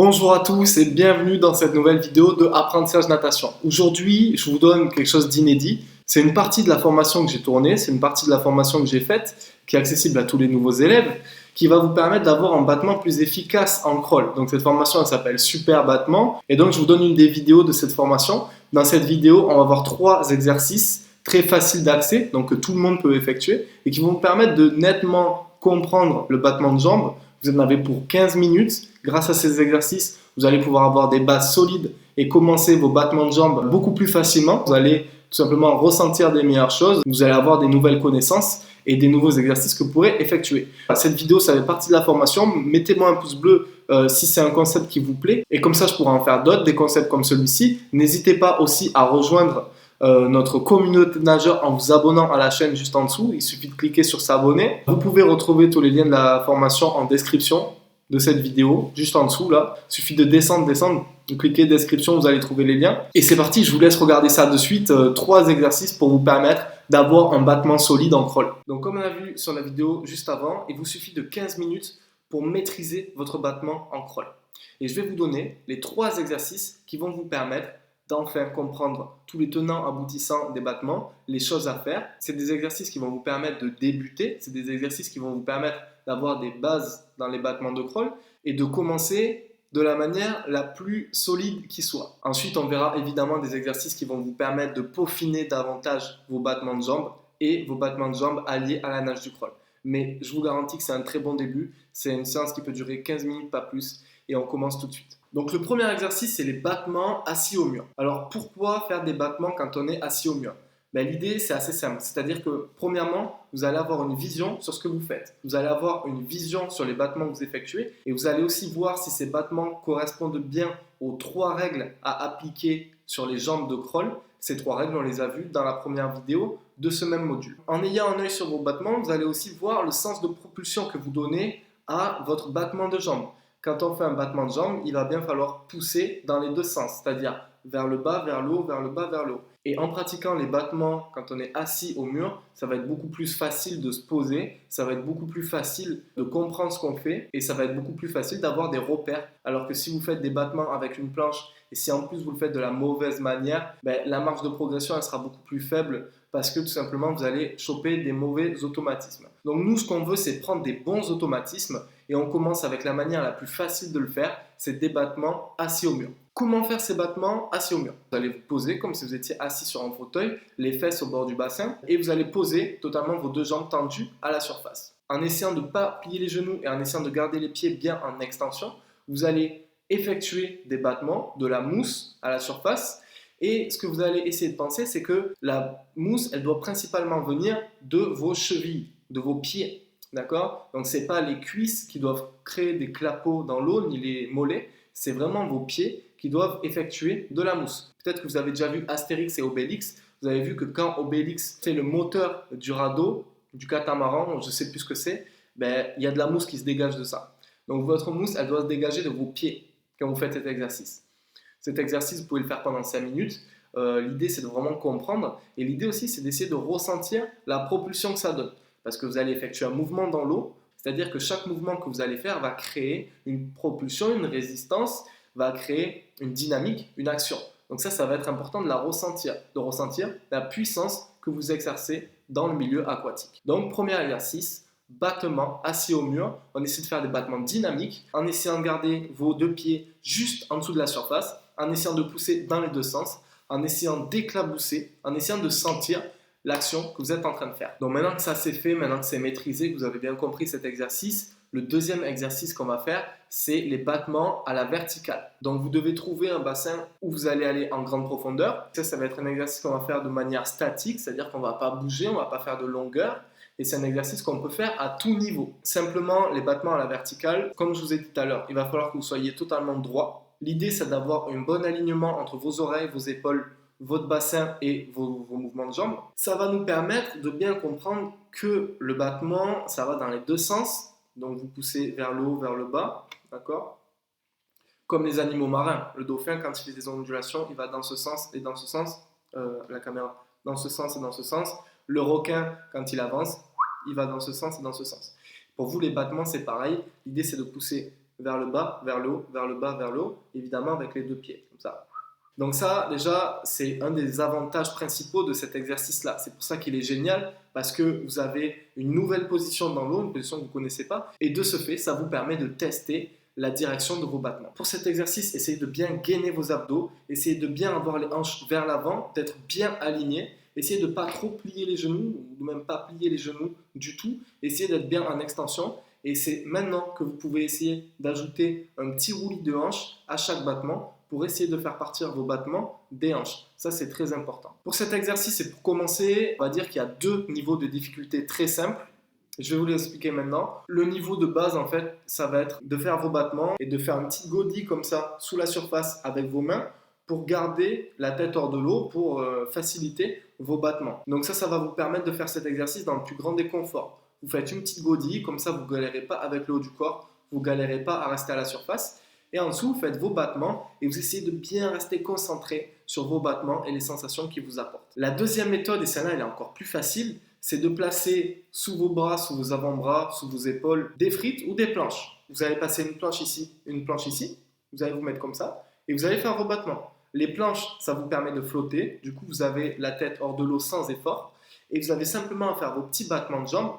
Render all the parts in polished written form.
Bonjour à tous et bienvenue dans cette nouvelle vidéo de Apprentissage Natation. Aujourd'hui, je vous donne quelque chose d'inédit. C'est une partie de la formation que j'ai tournée, c'est une partie de la formation que j'ai faite, qui est accessible à tous les nouveaux élèves, qui va vous permettre d'avoir un battement plus efficace en crawl. Donc cette formation, elle s'appelle Super Battement. Et donc je vous donne une des vidéos de cette formation. Dans cette vidéo, on va voir 3 exercices très faciles d'accès, donc que tout le monde peut effectuer, et qui vont vous permettre de nettement comprendre le battement de jambes. Vous en avez pour 15 minutes. Grâce à ces exercices, vous allez pouvoir avoir des bases solides et commencer vos battements de jambes beaucoup plus facilement. Vous allez tout simplement ressentir des meilleures choses. Vous allez avoir des nouvelles connaissances et des nouveaux exercices que vous pourrez effectuer. Cette vidéo, ça fait partie de la formation. Mettez-moi un pouce bleu si c'est un concept qui vous plaît. Et comme ça, je pourrai en faire d'autres, des concepts comme celui-ci. N'hésitez pas aussi à rejoindre notre communauté de nageurs en vous abonnant à la chaîne juste en dessous. Il suffit de cliquer sur s'abonner. Vous pouvez retrouver tous les liens de la formation en description de cette vidéo, juste en dessous là. Il suffit de descendre, vous cliquez description, vous allez trouver les liens. Et c'est parti, je vous laisse regarder ça de suite. 3 exercices pour vous permettre d'avoir un battement solide en crawl. Donc comme on a vu sur la vidéo juste avant, il vous suffit de 15 minutes pour maîtriser votre battement en crawl. Et je vais vous donner les 3 exercices qui vont vous permettre d'enfin comprendre tous les tenants aboutissants des battements, les choses à faire. C'est des exercices qui vont vous permettre de débuter, c'est des exercices qui vont vous permettre d'avoir des bases dans les battements de crawl et de commencer de la manière la plus solide qui soit. Ensuite, on verra évidemment des exercices qui vont vous permettre de peaufiner davantage vos battements de jambes et vos battements de jambes alliés à la nage du crawl. Mais je vous garantis que c'est un très bon début. C'est une séance qui peut durer 15 minutes, pas plus, et on commence tout de suite. Donc le premier exercice, c'est les battements assis au mur. Alors pourquoi faire des battements quand on est assis au mur? L'idée, c'est assez simple. C'est-à-dire que, premièrement, vous allez avoir une vision sur ce que vous faites. Vous allez avoir une vision sur les battements que vous effectuez et vous allez aussi voir si ces battements correspondent bien aux 3 règles à appliquer sur les jambes de crawl. Ces 3 règles, on les a vues dans la première vidéo de ce même module. En ayant un œil sur vos battements, vous allez aussi voir le sens de propulsion que vous donnez à votre battement de jambes. Quand on fait un battement de jambes, il va bien falloir pousser dans les 2 sens, c'est-à-dire vers le bas, vers le haut, vers le bas, vers le haut. Et en pratiquant les battements quand on est assis au mur, ça va être beaucoup plus facile de se poser, ça va être beaucoup plus facile de comprendre ce qu'on fait et ça va être beaucoup plus facile d'avoir des repères. Alors que si vous faites des battements avec une planche et si en plus vous le faites de la mauvaise manière, la marge de progression elle sera beaucoup plus faible parce que tout simplement vous allez choper des mauvais automatismes. Donc nous ce qu'on veut c'est prendre des bons automatismes et on commence avec la manière la plus facile de le faire, c'est des battements assis au mur. Comment faire ces battements assis au mur? Vous allez vous poser comme si vous étiez assis sur un fauteuil, les fesses au bord du bassin, et vous allez poser totalement vos 2 jambes tendues à la surface. En essayant de ne pas plier les genoux et en essayant de garder les pieds bien en extension, vous allez effectuer des battements, de la mousse à la surface. Et ce que vous allez essayer de penser, c'est que la mousse, elle doit principalement venir de vos chevilles, de vos pieds. D'accord? Donc, ce n'est pas les cuisses qui doivent créer des clapots dans l'eau, ni les mollets, c'est vraiment vos pieds qui doivent effectuer de la mousse. Peut-être que vous avez déjà vu Astérix et Obélix. Vous avez vu que quand Obélix fait le moteur du radeau, du catamaran, je ne sais plus ce que c'est, il y a de la mousse qui se dégage de ça. Donc votre mousse, elle doit se dégager de vos pieds quand vous faites cet exercice. Cet exercice, vous pouvez le faire pendant 5 minutes. L'idée, c'est de vraiment comprendre. Et l'idée aussi, c'est d'essayer de ressentir la propulsion que ça donne. Parce que vous allez effectuer un mouvement dans l'eau, c'est-à-dire que chaque mouvement que vous allez faire va créer une propulsion, une résistance, va créer une dynamique, une action. Donc ça va être important de ressentir la puissance que vous exercez dans le milieu aquatique. Donc premier exercice, battement assis au mur. On essaie de faire des battements dynamiques en essayant de garder vos 2 pieds juste en dessous de la surface, en essayant de pousser dans les 2 sens, en essayant d'éclabousser, en essayant de sentir l'action que vous êtes en train de faire. Donc maintenant que ça c'est fait, maintenant que c'est maîtrisé, que vous avez bien compris cet exercice, le deuxième exercice qu'on va faire, c'est les battements à la verticale. Donc vous devez trouver un bassin où vous allez aller en grande profondeur. Ça va être un exercice qu'on va faire de manière statique, c'est-à-dire qu'on ne va pas bouger, on ne va pas faire de longueur. Et c'est un exercice qu'on peut faire à tout niveau. Simplement, les battements à la verticale, comme je vous ai dit tout à l'heure, il va falloir que vous soyez totalement droit. L'idée, c'est d'avoir un bon alignement entre vos oreilles, vos épaules, votre bassin et vos mouvements de jambes. Ça va nous permettre de bien comprendre que le battement, ça va dans les 2 sens. Donc vous poussez vers le haut, vers le bas, d'accord? Comme les animaux marins. Le dauphin, quand il fait des ondulations, il va dans ce sens et dans ce sens. La caméra, dans ce sens et dans ce sens. Le requin, quand il avance, il va dans ce sens et dans ce sens. Pour vous, les battements, c'est pareil. L'idée, c'est de pousser vers le bas, vers le haut, vers le bas, vers le haut, évidemment avec les deux pieds, comme ça. Donc ça, déjà, c'est un des avantages principaux de cet exercice-là. C'est pour ça qu'il est génial, parce que vous avez une nouvelle position dans l'eau, une position que vous ne connaissez pas, et de ce fait, ça vous permet de tester la direction de vos battements. Pour cet exercice, essayez de bien gainer vos abdos, essayez de bien avoir les hanches vers l'avant, d'être bien aligné, essayez de ne pas trop plier les genoux, ou même pas plier les genoux du tout, essayez d'être bien en extension, et c'est maintenant que vous pouvez essayer d'ajouter un petit roulis de hanches à chaque battement, pour essayer de faire partir vos battements des hanches. Ça, c'est très important. Pour cet exercice et pour commencer, on va dire qu'il y a deux niveaux de difficulté très simples. Je vais vous les expliquer maintenant. Le niveau de base, en fait, ça va être de faire vos battements et de faire une petite godille comme ça sous la surface avec vos mains pour garder la tête hors de l'eau, pour faciliter vos battements. Donc ça va vous permettre de faire cet exercice dans le plus grand des conforts. Vous faites une petite godille, comme ça vous ne galérez pas avec le haut du corps, vous ne galérez pas à rester à la surface. Et en dessous, vous faites vos battements et vous essayez de bien rester concentré sur vos battements et les sensations qu'ils vous apportent. La deuxième méthode, et celle-là elle est encore plus facile, c'est de placer sous vos bras, sous vos avant-bras, sous vos épaules, des frites ou des planches. Vous allez passer une planche ici, vous allez vous mettre comme ça et vous allez faire vos battements. Les planches, ça vous permet de flotter, du coup vous avez la tête hors de l'eau sans effort et vous avez simplement à faire vos petits battements de jambes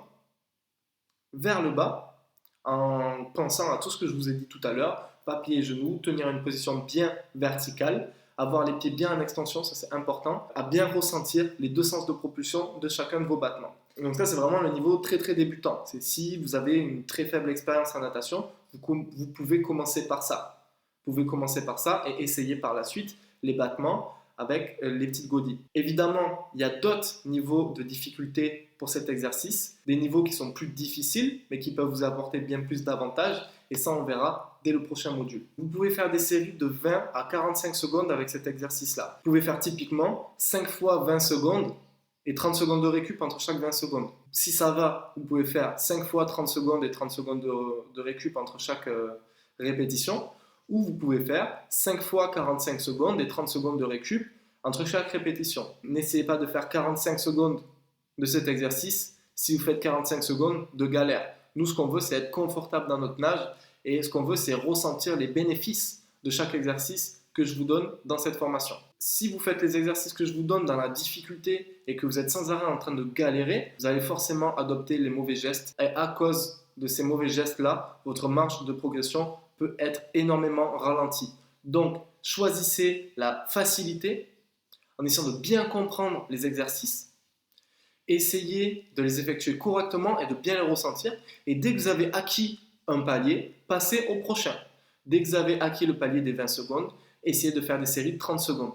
vers le bas en pensant à tout ce que je vous ai dit tout à l'heure, pas plier les genoux, tenir une position bien verticale, avoir les pieds bien en extension, ça c'est important, à bien ressentir les deux sens de propulsion de chacun de vos battements. Donc ça c'est vraiment le niveau très très débutant. C'est si vous avez une très faible expérience en natation, vous pouvez commencer par ça. Vous pouvez commencer par ça et essayer par la suite les battements avec les petites godilles. Évidemment, il y a d'autres niveaux de difficulté pour cet exercice, des niveaux qui sont plus difficiles, mais qui peuvent vous apporter bien plus d'avantages, et ça on verra dès le prochain module. Vous pouvez faire des séries de 20 à 45 secondes avec cet exercice-là. Vous pouvez faire typiquement 5 fois 20 secondes et 30 secondes de récup entre chaque 20 secondes. Si ça va, vous pouvez faire 5 fois 30 secondes et 30 secondes de récup entre chaque répétition, ou vous pouvez faire 5 fois 45 secondes et 30 secondes de récup entre chaque répétition. N'essayez pas de faire 45 secondes de cet exercice si vous faites 45 secondes de galère. Nous, ce qu'on veut, c'est être confortable dans notre nage et ce qu'on veut, c'est ressentir les bénéfices de chaque exercice que je vous donne dans cette formation. Si vous faites les exercices que je vous donne dans la difficulté et que vous êtes sans arrêt en train de galérer, vous allez forcément adopter les mauvais gestes et à cause de ces mauvais gestes-là, votre marge de progression peut être énormément ralentie. Donc, choisissez la facilité en essayant de bien comprendre les exercices, essayez de les effectuer correctement et de bien les ressentir. Et dès que vous avez acquis un palier, passez au prochain. Dès que vous avez acquis le palier des 20 secondes, essayez de faire des séries de 30 secondes.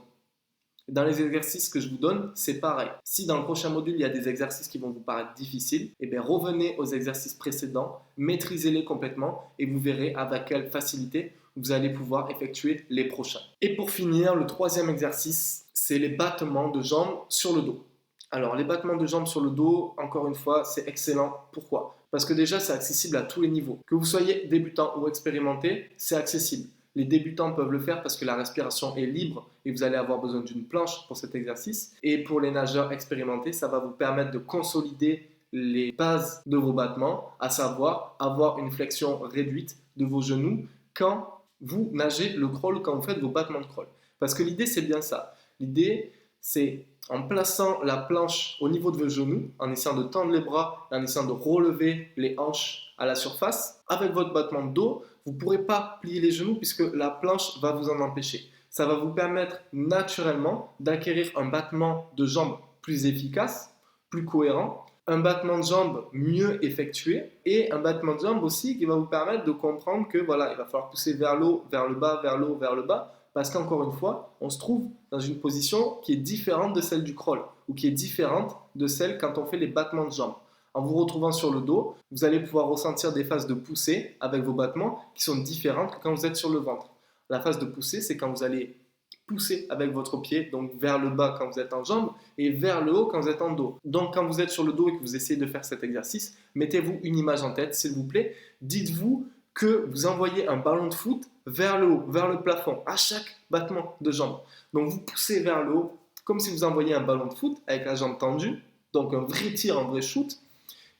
Dans les exercices que je vous donne, c'est pareil. Si dans le prochain module, il y a des exercices qui vont vous paraître difficiles, eh bien revenez aux exercices précédents, maîtrisez-les complètement et vous verrez avec quelle facilité vous allez pouvoir effectuer les prochains. Et pour finir, le troisième exercice, c'est les battements de jambes sur le dos. Alors, les battements de jambes sur le dos, encore une fois, c'est excellent. Pourquoi ? Parce que déjà, c'est accessible à tous les niveaux. Que vous soyez débutant ou expérimenté, c'est accessible. Les débutants peuvent le faire parce que la respiration est libre et vous allez avoir besoin d'une planche pour cet exercice. Et pour les nageurs expérimentés, ça va vous permettre de consolider les bases de vos battements, à savoir avoir une flexion réduite de vos genoux quand vous nagez le crawl, quand vous faites vos battements de crawl. Parce que l'idée, c'est bien ça. L'idée, c'est en plaçant la planche au niveau de vos genoux, en essayant de tendre les bras, en essayant de relever les hanches à la surface, avec votre battement de dos, vous ne pourrez pas plier les genoux puisque la planche va vous en empêcher. Ça va vous permettre naturellement d'acquérir un battement de jambes plus efficace, plus cohérent, un battement de jambes mieux effectué et un battement de jambes aussi qui va vous permettre de comprendre que voilà, il va falloir pousser vers le haut, vers le bas, vers le haut, vers le bas, parce qu'encore une fois, on se trouve dans une position qui est différente de celle du crawl ou qui est différente de celle quand on fait les battements de jambes. En vous retrouvant sur le dos, vous allez pouvoir ressentir des phases de poussée avec vos battements qui sont différentes que quand vous êtes sur le ventre. La phase de poussée, c'est quand vous allez pousser avec votre pied, donc vers le bas quand vous êtes en jambes et vers le haut quand vous êtes en dos. Donc quand vous êtes sur le dos et que vous essayez de faire cet exercice, mettez-vous une image en tête, s'il vous plaît. Dites-vous que vous envoyez un ballon de foot vers le haut, vers le plafond, à chaque battement de jambe. Donc vous poussez vers le haut comme si vous envoyiez un ballon de foot avec la jambe tendue, donc un vrai tir, un vrai shoot.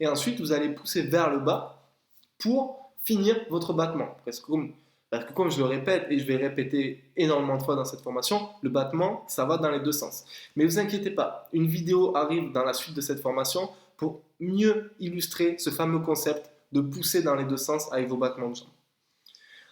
Et ensuite, vous allez pousser vers le bas pour finir votre battement. Parce que comme je le répète et je vais répéter énormément de fois dans cette formation, le battement, ça va dans les deux sens. Mais ne vous inquiétez pas, une vidéo arrive dans la suite de cette formation pour mieux illustrer ce fameux concept de pousser dans les deux sens avec vos battements de jambes.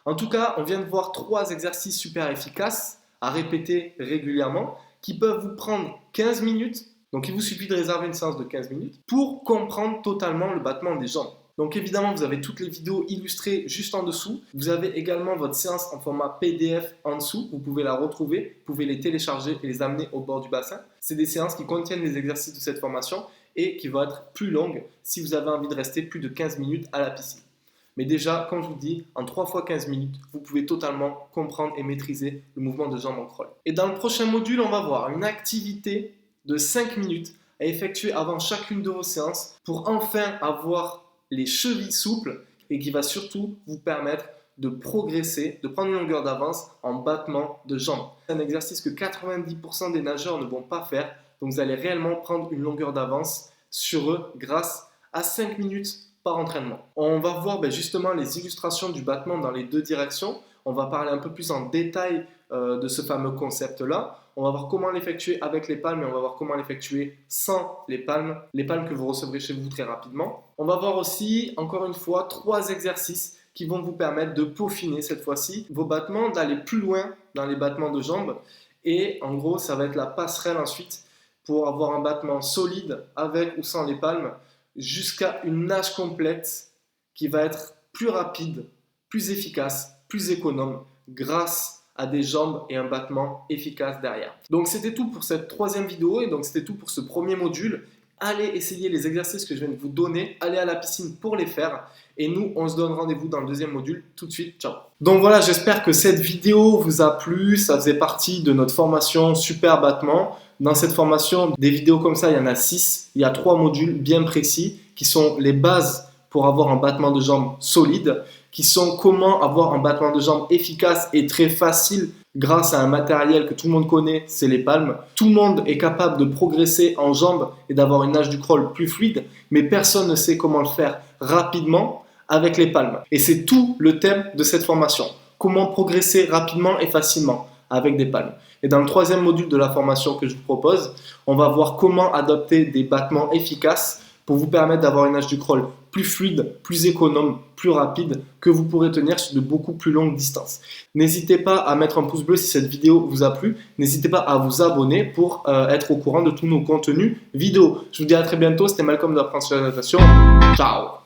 En tout cas, on vient de voir 3 exercices super efficaces à répéter régulièrement qui peuvent vous prendre 15 minutes. Donc il vous suffit de réserver une séance de 15 minutes pour comprendre totalement le battement des jambes. Donc évidemment, vous avez toutes les vidéos illustrées juste en dessous. Vous avez également votre séance en format PDF en dessous. Vous pouvez la retrouver, vous pouvez les télécharger et les amener au bord du bassin. C'est des séances qui contiennent les exercices de cette formation et qui vont être plus longues si vous avez envie de rester plus de 15 minutes à la piscine. Mais déjà, comme je vous dis, en 3 fois 15 minutes, vous pouvez totalement comprendre et maîtriser le mouvement de jambes en crawl. Et dans le prochain module, on va voir une activité de 5 minutes à effectuer avant chacune de vos séances pour enfin avoir les chevilles souples et qui va surtout vous permettre de progresser, de prendre une longueur d'avance en battement de jambes. C'est un exercice que 90% des nageurs ne vont pas faire, donc vous allez réellement prendre une longueur d'avance sur eux grâce à 5 minutes par entraînement. On va voir justement les illustrations du battement dans les deux directions. On va parler un peu plus en détail de ce fameux concept-là. On va voir comment l'effectuer avec les palmes et on va voir comment l'effectuer sans les palmes que vous recevrez chez vous très rapidement. On va voir aussi, encore une fois, 3 exercices qui vont vous permettre de peaufiner cette fois-ci vos battements, d'aller plus loin dans les battements de jambes. Et en gros, ça va être la passerelle ensuite pour avoir un battement solide avec ou sans les palmes, jusqu'à une nage complète qui va être plus rapide, plus efficace, plus économe grâce à des jambes et un battement efficace derrière. Donc c'était tout pour cette 3e vidéo et donc c'était tout pour ce premier module. Allez essayer les exercices que je viens de vous donner, allez à la piscine pour les faire et nous on se donne rendez-vous dans le 2e module tout de suite. Ciao. Donc voilà, j'espère que cette vidéo vous a plu, ça faisait partie de notre formation Super Battement. Dans cette formation, des vidéos comme ça, il y en a 6. Il y a 3 modules bien précis qui sont les bases pour avoir un battement de jambes solide, qui sont comment avoir un battement de jambes efficace et très facile grâce à un matériel que tout le monde connaît, c'est les palmes. Tout le monde est capable de progresser en jambes et d'avoir une nage du crawl plus fluide, mais personne ne sait comment le faire rapidement avec les palmes. Et c'est tout le thème de cette formation. Comment progresser rapidement et facilement avec des palmes. Et dans le 3e module de la formation que je vous propose, on va voir comment adopter des battements efficaces pour vous permettre d'avoir une nage du crawl plus fluide, plus économe, plus rapide, que vous pourrez tenir sur de beaucoup plus longues distances. N'hésitez pas à mettre un pouce bleu si cette vidéo vous a plu. N'hésitez pas à vous abonner pour être au courant de tous nos contenus vidéo. Je vous dis à très bientôt. C'était Malcolm de Apprendre sur la natation. Ciao.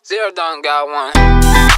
Zero done got one.